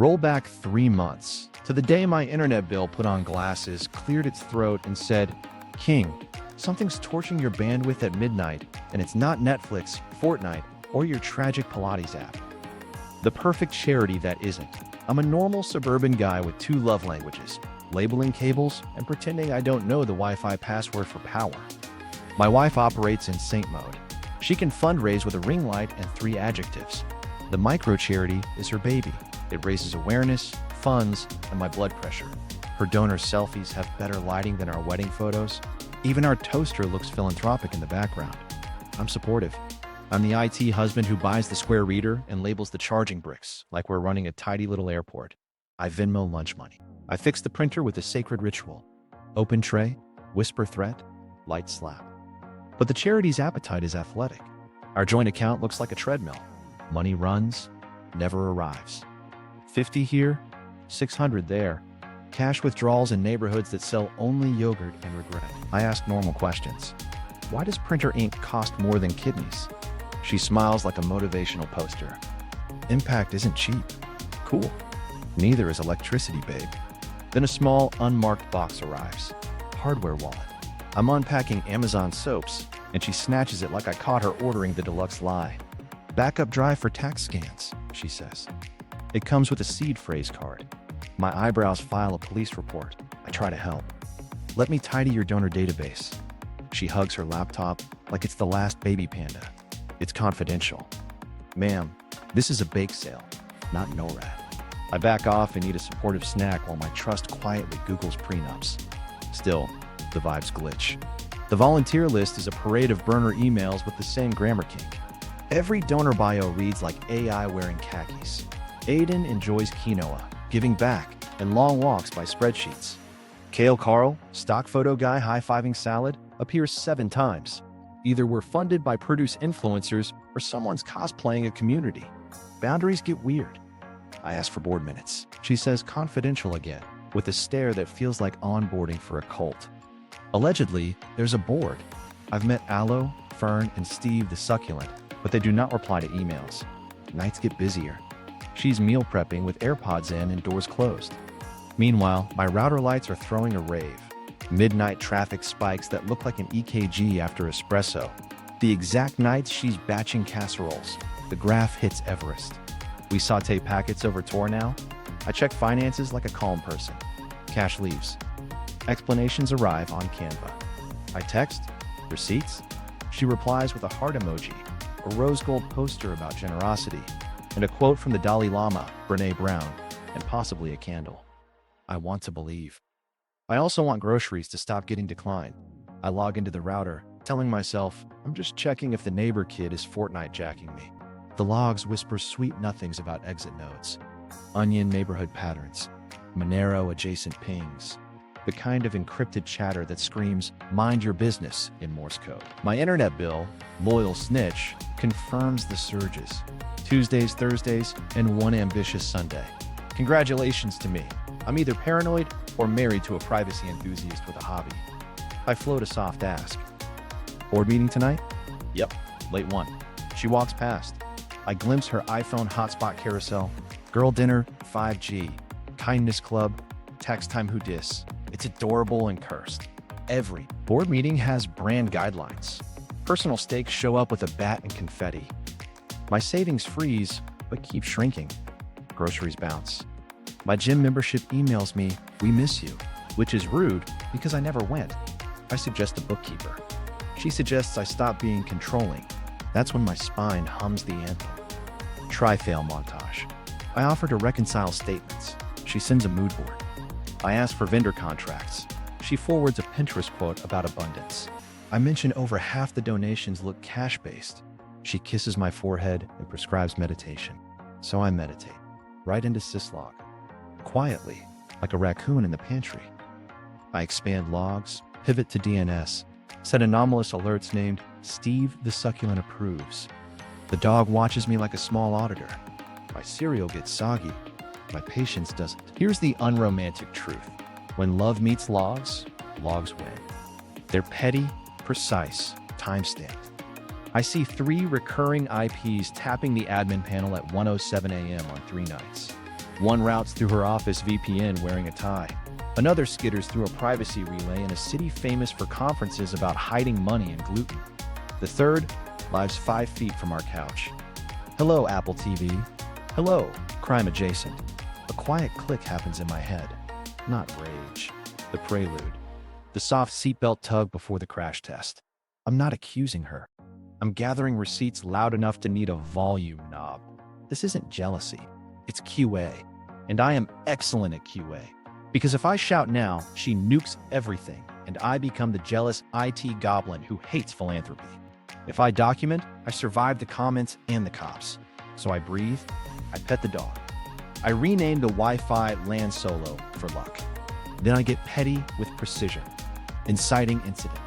Roll back 3 months to the day my internet bill put on glasses, cleared its throat, and said, "King, something's torching your bandwidth at midnight, and it's not Netflix, Fortnite, or your tragic Pilates app." The perfect charity that isn't. I'm a normal suburban guy with 2 love languages: labeling cables and pretending I don't know the Wi-Fi password for power. My wife operates in saint mode. She can fundraise with a ring light and 3 adjectives. The micro charity is her baby. It raises awareness, funds, and my blood pressure. Her donor selfies have better lighting than our wedding photos. Even our toaster looks philanthropic in the background. I'm supportive. I'm the IT husband who buys the square reader and labels the charging bricks like we're running a tidy little airport. I Venmo lunch money. I fix the printer with a sacred ritual. Open tray, whisper threat, light slap. But the charity's appetite is athletic. Our joint account looks like a treadmill. Money runs, never arrives. 50 here, 600 there. Cash withdrawals in neighborhoods that sell only yogurt and regret. I ask normal questions. Why does printer ink cost more than kidneys? She smiles like a motivational poster. Impact isn't cheap. Cool. Neither is electricity, babe. Then a small, unmarked box arrives. Hardware wallet. I'm unpacking Amazon soaps, and she snatches it like I caught her ordering the deluxe lie. Backup drive for tax scans, she says. It comes with a seed phrase card. My eyebrows file a police report. I try to help. Let me tidy your donor database. She hugs her laptop like it's the last baby panda. It's confidential. Ma'am, this is a bake sale, not NORAD. I back off and eat a supportive snack while my trust quietly Googles prenups. Still, the vibes glitch. The volunteer list is a parade of burner emails with the same grammar kink. Every donor bio reads like AI wearing khakis. Aiden enjoys quinoa, giving back, and long walks by spreadsheets. Kale Carl, stock photo guy high-fiving salad, appears 7 times. Either we're funded by produce influencers or someone's cosplaying a community. Boundaries get weird. I ask for board minutes. She says confidential again, with a stare that feels like onboarding for a cult. Allegedly, there's a board. I've met Aloe, Fern, and Steve the Succulent, but they do not reply to emails. Nights get busier. She's meal prepping with AirPods in and doors closed. Meanwhile, my router lights are throwing a rave. Midnight traffic spikes that look like an EKG after espresso. The exact nights she's batching casseroles. The graph hits Everest. We saute packets over Tor now. I check finances like a calm person. Cash leaves. Explanations arrive on Canva. I text, receipts. She replies with a heart emoji, a rose gold poster about generosity, and a quote from the Dalai Lama, Brené Brown, and possibly a candle. I want to believe. I also want groceries to stop getting declined. I log into the router, telling myself, I'm just checking if the neighbor kid is Fortnite jacking me. The logs whisper sweet nothings about exit nodes, onion neighborhood patterns, Monero adjacent pings, the kind of encrypted chatter that screams, mind your business in Morse code. My internet bill, loyal snitch, confirms the surges. Tuesdays, Thursdays, and one ambitious Sunday. Congratulations to me. I'm either paranoid or married to a privacy enthusiast with a hobby. I float a soft ask. Board meeting tonight? Yep, late one. She walks past. I glimpse her iPhone hotspot carousel. Girl dinner, 5G. Kindness club, text time who dis. It's adorable and cursed. Every board meeting has brand guidelines. Personal stakes show up with a bat and confetti. My savings freeze, but keep shrinking. Groceries bounce. My gym membership emails me, we miss you, which is rude because I never went. I suggest a bookkeeper. She suggests I stop being controlling. That's when my spine hums the anthem. Try-fail montage. I offer to reconcile statements. She sends a mood board. I ask for vendor contracts. She forwards a Pinterest quote about abundance. I mention over half the donations look cash-based. She kisses my forehead and prescribes meditation. So I meditate, right into syslog. Quietly, like a raccoon in the pantry. I expand logs, pivot to DNS, set anomalous alerts named Steve the Succulent Approves. The dog watches me like a small auditor. My cereal gets soggy. My patience doesn't. Here's the unromantic truth. When love meets logs, logs win. They're petty, precise, time-stamped. I see 3 recurring IPs tapping the admin panel at 1:07 a.m. on 3 nights. One routes through her office VPN wearing a tie. Another skitters through a privacy relay in a city famous for conferences about hiding money and gluten. The third lives 5 feet from our couch. Hello, Apple TV. Hello, crime adjacent. A quiet click happens in my head. Not rage. The prelude. The soft seatbelt tug before the crash test. I'm not accusing her. I'm gathering receipts loud enough to need a volume knob. This isn't jealousy. It's QA. And I am excellent at QA. Because if I shout now, she nukes everything, and I become the jealous IT goblin who hates philanthropy. If I document, I survive the comments and the cops. So I breathe, I pet the dog. I rename the Wi-Fi LAN Solo for luck. Then I get petty with precision. Inciting incident.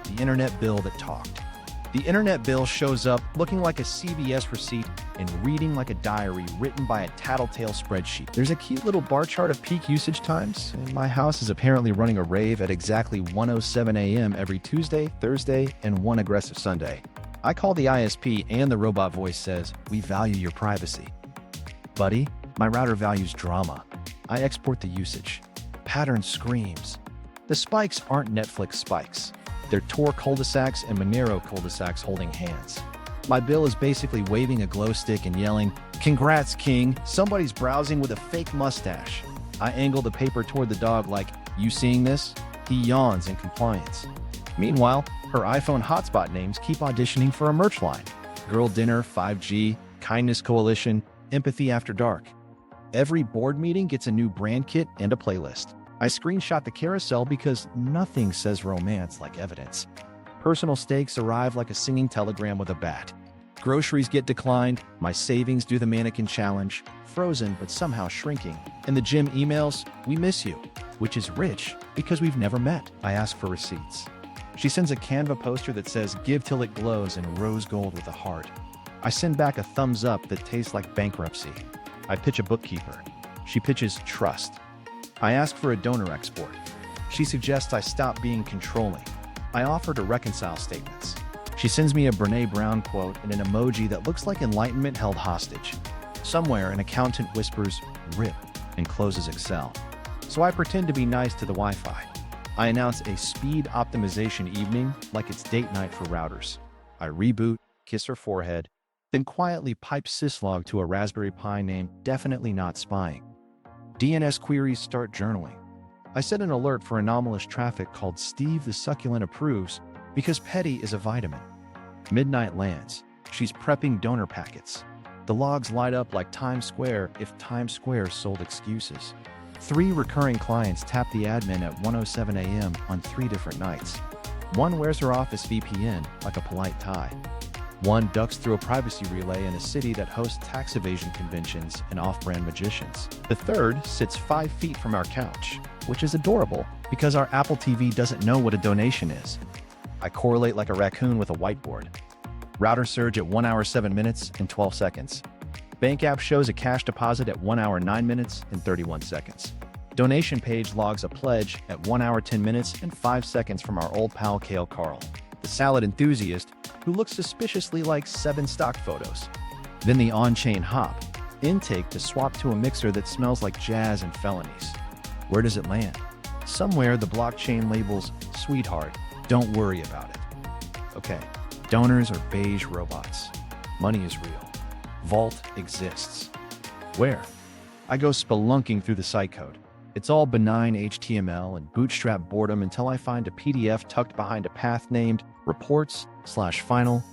The internet bill that talked. The internet bill shows up looking like a CVS receipt and reading like a diary written by a tattletale spreadsheet. There's a cute little bar chart of peak usage times, and my house is apparently running a rave at exactly 1:07 a.m. every Tuesday, Thursday, and one aggressive Sunday. I call the ISP and the robot voice says, "We value your privacy." Buddy, my router values drama. I export the usage. Pattern screams. The spikes aren't Netflix spikes. They're Tor cul-de-sacs and Monero cul-de-sacs holding hands. My bill is basically waving a glow stick and yelling, "Congrats, King, somebody's browsing with a fake mustache." I angle the paper toward the dog like, "You seeing this?" He yawns in compliance. Meanwhile, her iPhone hotspot names keep auditioning for a merch line. Girl Dinner, 5G, Kindness Coalition, Empathy After Dark. Every board meeting gets a new brand kit and a playlist. I screenshot the carousel because nothing says romance like evidence. Personal stakes arrive like a singing telegram with a bat. Groceries get declined, my savings do the mannequin challenge, frozen but somehow shrinking. And the gym emails, "We miss you," which is rich because we've never met. I ask for receipts. She sends a Canva poster that says, "Give till it glows" in rose gold with a heart. I send back a thumbs up that tastes like bankruptcy. I pitch a bookkeeper. She pitches trust. I ask for a donor export. She suggests I stop being controlling. I offer to reconcile statements. She sends me a Brené Brown quote and an emoji that looks like enlightenment held hostage. Somewhere, an accountant whispers, "RIP," and closes Excel. So I pretend to be nice to the Wi-Fi. I announce a speed optimization evening like it's date night for routers. I reboot, kiss her forehead, then quietly pipe syslog to a Raspberry Pi named Definitely Not Spying. DNS queries start journaling. I set an alert for anomalous traffic called Steve the Succulent Approves because petty is a vitamin. Midnight lands. She's prepping donor packets. The logs light up like Times Square if Times Square sold excuses. 3 recurring clients tap the admin at 1:07 a.m. on 3 different nights. One wears her office VPN like a polite tie. One ducks through a privacy relay in a city that hosts tax evasion conventions and off-brand magicians. The third sits 5 feet from our couch, which is adorable because our Apple TV doesn't know what a donation is. I correlate like a raccoon with a whiteboard. Router surge at 1 hour 7 minutes and 12 seconds. Bank app shows a cash deposit at 1 hour 9 minutes and 31 seconds. Donation page logs a pledge at 1 hour 10 minutes and 5 seconds from our old pal Kale Carl, the salad enthusiast who looks suspiciously like 7 stock photos. Then the on-chain hop, intake to swap to a mixer that smells like jazz and felonies. Where does it land? Somewhere the blockchain labels, "Sweetheart, don't worry about it." Okay, donors are beige robots. Money is real. Vault exists. Where? I go spelunking through the site code. It's all benign HTML and bootstrap boredom until I find a PDF tucked behind a path named reports/final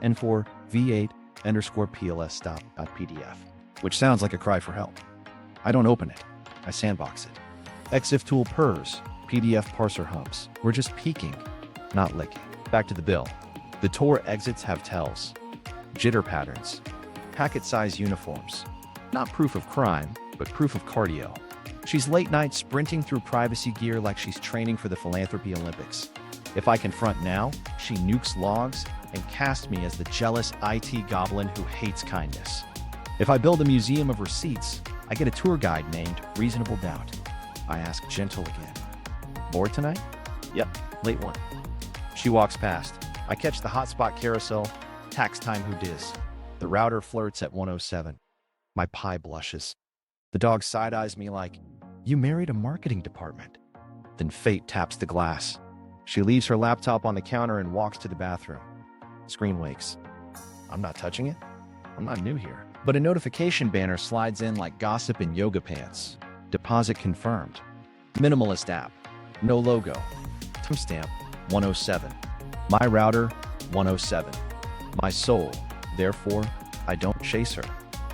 N4 V8_PLS stop.pdf, which sounds like a cry for help. I don't open it. I sandbox it. EXIF tool purrs. PDF parser hums. We're just peeking, not licking. Back to the bill. The Tor exits have tells. Jitter patterns. Packet size uniforms. Not proof of crime, but proof of cardio. She's late night sprinting through privacy gear like she's training for the philanthropy Olympics. If I confront now, she nukes logs and casts me as the jealous IT goblin who hates kindness. If I build a museum of receipts, I get a tour guide named Reasonable Doubt. I ask gentle again. Bored tonight? Yep, late one. She walks past. I catch the hotspot carousel. Tax time who dis. The router flirts at 1:07. My pie blushes. The dog side-eyes me like, "You married a marketing department." Then fate taps the glass. She leaves her laptop on the counter and walks to the bathroom. Screen wakes. I'm not touching it. I'm not new here. But a notification banner slides in like gossip in yoga pants. Deposit confirmed. Minimalist app. No logo. Timestamp 107. My router 107. My soul. Therefore, I don't chase her.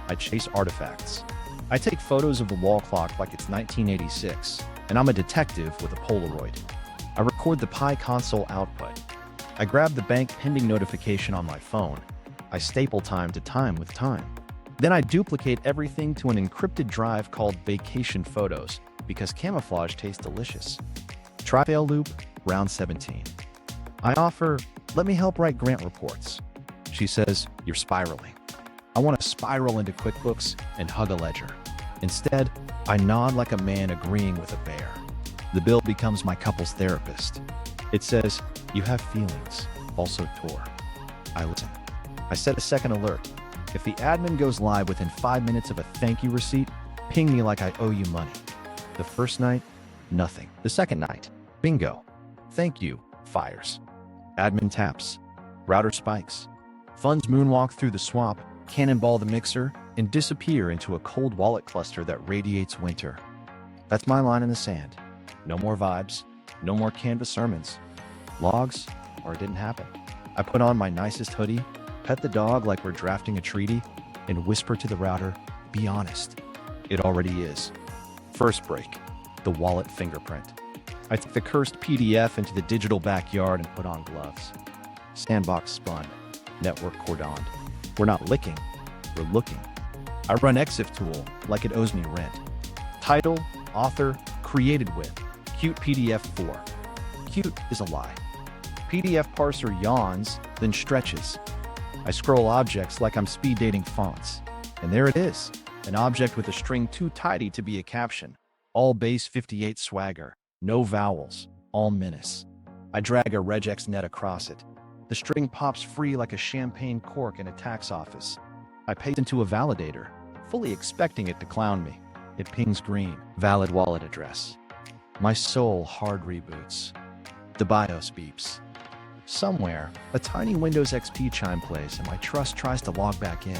I chase artifacts. I take photos of the wall clock like it's 1986, and I'm a detective with a Polaroid. I record the Pi console output. I grab the bank pending notification on my phone. I staple time to time with time. Then I duplicate everything to an encrypted drive called Vacation Photos because camouflage tastes delicious. Try-fail loop, round 17. I offer, "Let me help write grant reports." She says, "You're spiraling." I want to spiral into QuickBooks and hug a ledger. Instead, I nod like a man agreeing with a bear. The bill becomes my couple's therapist. It says, "You have feelings, also Tor." I listen. I set a second alert. If the admin goes live within 5 minutes of a thank you receipt, ping me like I owe you money. The first night, nothing. The second night, bingo. Thank you, fires. Admin taps. Router spikes. Funds moonwalk through the swamp, cannonball the mixer, and disappear into a cold wallet cluster that radiates winter. That's my line in the sand. No more vibes. No more Canvas sermons. Logs, or it didn't happen. I put on my nicest hoodie, pet the dog like we're drafting a treaty, and whisper to the router, "Be honest." It already is. First break, the wallet fingerprint. I took the cursed PDF into the digital backyard and put on gloves. Sandbox spun, network cordoned. We're not licking, we're looking. I run EXIF tool like it owes me rent. Title, author, created with, cute PDF 4. Cute is a lie. PDF parser yawns, then stretches. I scroll objects like I'm speed dating fonts. And there it is, an object with a string too tidy to be a caption. All base 58 swagger, no vowels, all menace. I drag a regex net across it. The string pops free like a champagne cork in a tax office. I paste into a validator, fully expecting it to clown me. It pings green, valid wallet address. My soul hard reboots. The BIOS beeps. Somewhere, a tiny Windows XP chime plays and my trust tries to log back in.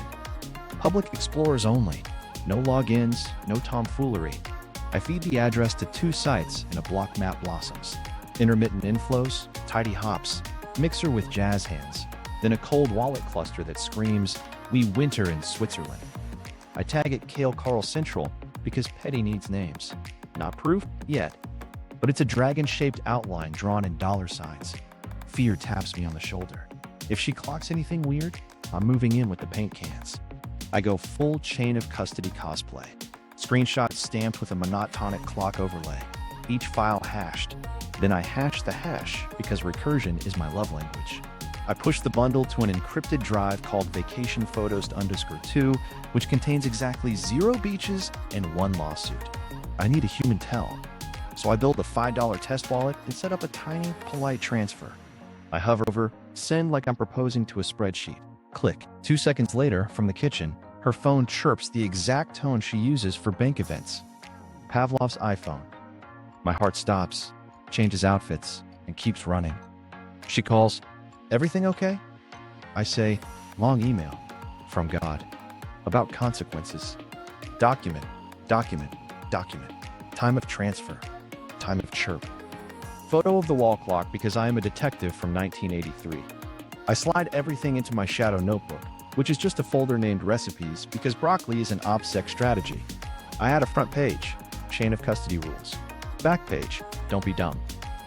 Public Explorers only. No logins, no tomfoolery. I feed the address to 2 sites and a block map blossoms. Intermittent inflows, tidy hops, mixer with jazz hands, then a cold wallet cluster that screams, "We winter in Switzerland." I tag it Kale Carl Central because Petty needs names. Not proof yet, but it's a dragon-shaped outline drawn in $signs. Fear taps me on the shoulder. If she clocks anything weird, I'm moving in with the paint cans. I go full chain of custody cosplay. Screenshots stamped with a monotonic clock overlay. Each file hashed. Then I hash the hash because recursion is my love language. I push the bundle to an encrypted drive called Vacation Photos _2, which contains exactly 0 beaches and 1 lawsuit. I need a human tell. So I build a $5 test wallet and set up a tiny, polite transfer. I hover over, send like I'm proposing to a spreadsheet. Click. 2 seconds later, from the kitchen, her phone chirps the exact tone she uses for bank events. Pavlov's iPhone. My heart stops, changes outfits, and keeps running. She calls, "Everything okay?" I say, "Long email. From God. About consequences. Document, document, document. Time of transfer. Time of chirp." Photo of the wall clock because I am a detective from 1983. I slide everything into my shadow notebook, which is just a folder named Recipes because broccoli is an OPSEC strategy. I add a front page, chain of custody rules. Back page, don't be dumb.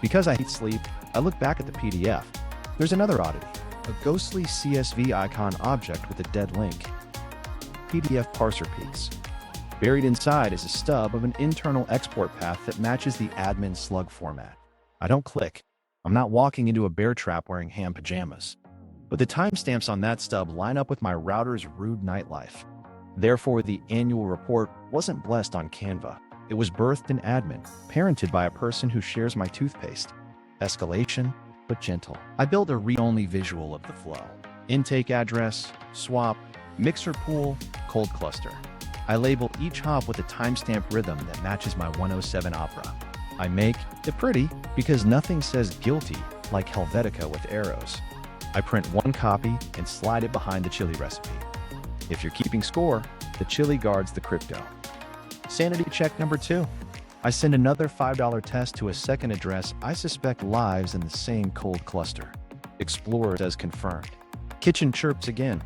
Because I hate sleep, I look back at the PDF. There's another oddity, a ghostly CSV icon object with a dead link. PDF parser peaks. Buried inside is a stub of an internal export path that matches the admin slug format. I don't click. I'm not walking into a bear trap wearing ham pajamas. But the timestamps on that stub line up with my router's rude nightlife. Therefore, the annual report wasn't blessed on Canva. It was birthed in admin, parented by a person who shares my toothpaste. Escalation, but gentle. I build a read-only visual of the flow. Intake address, swap, mixer pool, cold cluster. I label each hop with a timestamp rhythm that matches my 107 opera. I make it pretty because nothing says guilty like Helvetica with arrows. I print one copy and slide it behind the chili recipe. If you're keeping score, the chili guards the crypto. Sanity check number 2. I send another $5 test to a second address I suspect lives in the same cold cluster. Explorer says confirmed. Kitchen chirps again.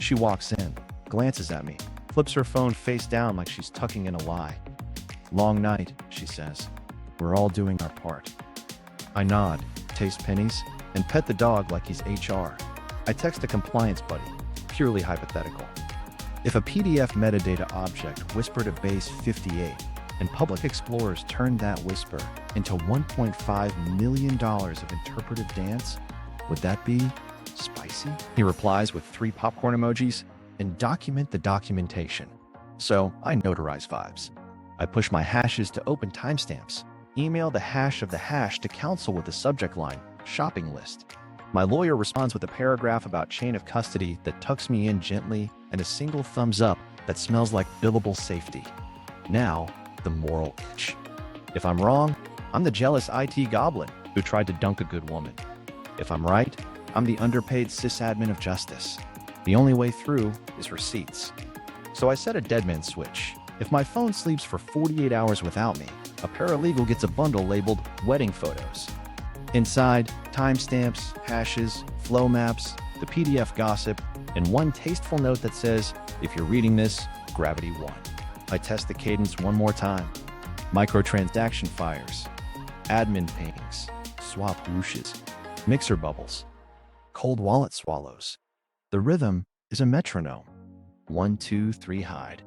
She walks in, glances at me, flips her phone face down like she's tucking in a lie. Long night, she says. We're all doing our part. I nod, taste pennies, and pet the dog like he's HR. I text a compliance buddy, purely hypothetical. If a PDF metadata object whispered a base 58, and public explorers turned that whisper into $1.5 million of interpretive dance, would that be spicy? He replies with 3 popcorn emojis, and document the documentation. So I notarize vibes. I push my hashes to open timestamps, email the hash of the hash to counsel with the subject line, shopping list. My lawyer responds with a paragraph about chain of custody that tucks me in gently and a single thumbs up that smells like billable safety. Now, the moral itch. If I'm wrong, I'm the jealous IT goblin who tried to dunk a good woman. If I'm right, I'm the underpaid sysadmin of justice. The only way through is receipts. So I set a deadman switch. If my phone sleeps for 48 hours without me, a paralegal gets a bundle labeled wedding photos. Inside, timestamps, hashes, flow maps, the PDF gossip, and one tasteful note that says, if you're reading this, gravity 1. I test the cadence one more time. Microtransaction fires, admin pings, swap whooshes, mixer bubbles, cold wallet swallows. The rhythm is a metronome. 1, 2, 3, hide.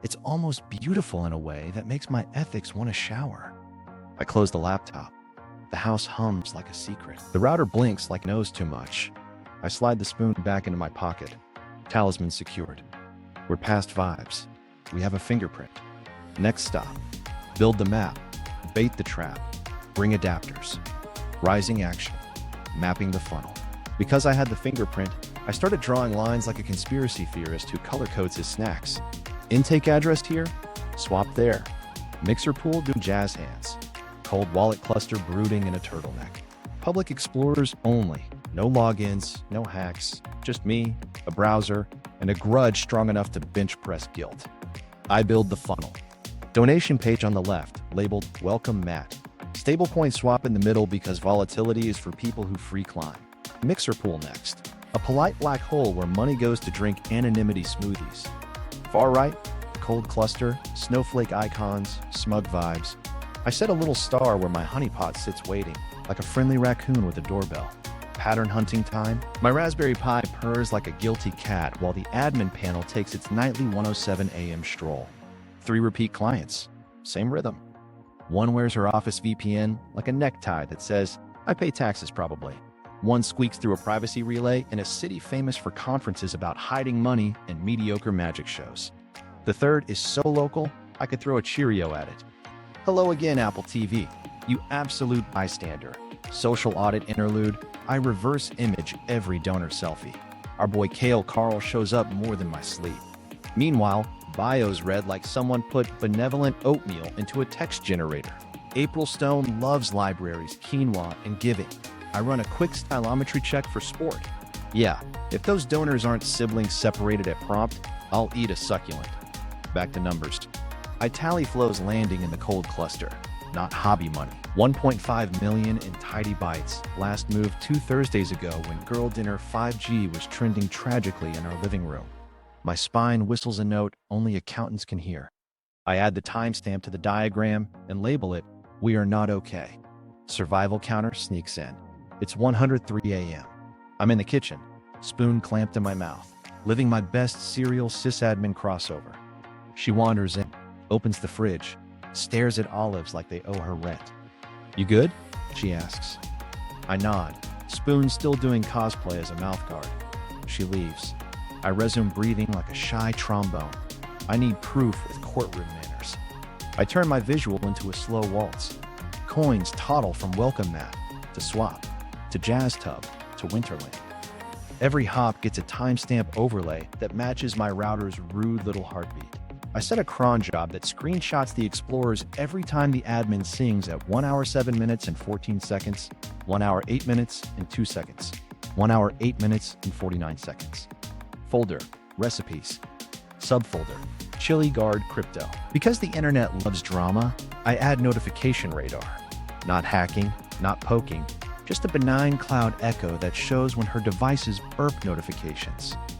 It's almost beautiful in a way that makes my ethics want to shower. I close the laptop. The house hums like a secret. The router blinks like it knows too much. I slide the spoon back into my pocket. Talisman secured. We're past vibes. We have a fingerprint. Next stop. Build the map. Bait the trap. Bring adapters. Rising action. Mapping the funnel. Because I had the fingerprint, I started drawing lines like a conspiracy theorist who color codes his snacks. Intake address here, swap there. Mixer pool do jazz hands. Cold wallet cluster brooding in a turtleneck. Public explorers only. No logins, no hacks. Just me, a browser, and a grudge strong enough to bench press guilt. I build the funnel. Donation page on the left, labeled Welcome Matt. Stablecoin swap in the middle because volatility is for people who free climb. Mixer pool next. A polite black hole where money goes to drink anonymity smoothies. Far right, cold cluster, snowflake icons, smug vibes. I set a little star where my honeypot sits waiting, like a friendly raccoon with a doorbell. Pattern hunting time. My Raspberry Pi purrs like a guilty cat while the admin panel takes its nightly 1:07 a.m. stroll. 3 repeat clients. Same rhythm. One wears her office VPN like a necktie that says, I pay taxes probably. One squeaks through a privacy relay in a city famous for conferences about hiding money and mediocre magic shows. The third is so local, I could throw a Cheerio at it. Hello again, Apple TV. You absolute bystander. Social audit interlude. I reverse image every donor selfie. Our boy Kale Carl shows up more than my sleep. Meanwhile, bios read like someone put benevolent oatmeal into a text generator. April Stone loves libraries, quinoa, and giving. I run a quick stylometry check for sport. Yeah, if those donors aren't siblings separated at prompt, I'll eat a succulent. Back to numbers. I tally flows landing in the cold cluster, not hobby money. 1.5 million in tidy bites. Last move 2 Thursdays ago when Girl Dinner 5G was trending tragically in our living room. My spine whistles a note only accountants can hear. I add the timestamp to the diagram and label it, We Are Not Okay. Survival counter sneaks in. It's 103 a.m. I'm in the kitchen, spoon clamped in my mouth, living my best serial sysadmin crossover. She wanders in, opens the fridge, stares at olives like they owe her rent. You good? She asks. I nod, spoon still doing cosplay as a mouthguard. She leaves. I resume breathing like a shy trombone. I need proof with courtroom manners. I turn my visual into a slow waltz. Coins toddle from welcome mat to swap, to jazz tub, to Winterland. Every hop gets a timestamp overlay that matches my router's rude little heartbeat. I set a cron job that screenshots the explorers every time the admin sings at 1 hour 7 minutes and 14 seconds, 1 hour 8 minutes and 2 seconds, 1 hour 8 minutes and 49 seconds. Folder, recipes. Subfolder, Chili Guard Crypto. Because the internet loves drama, I add notification radar. Not hacking, not poking, just a benign cloud echo that shows when her devices burp notifications.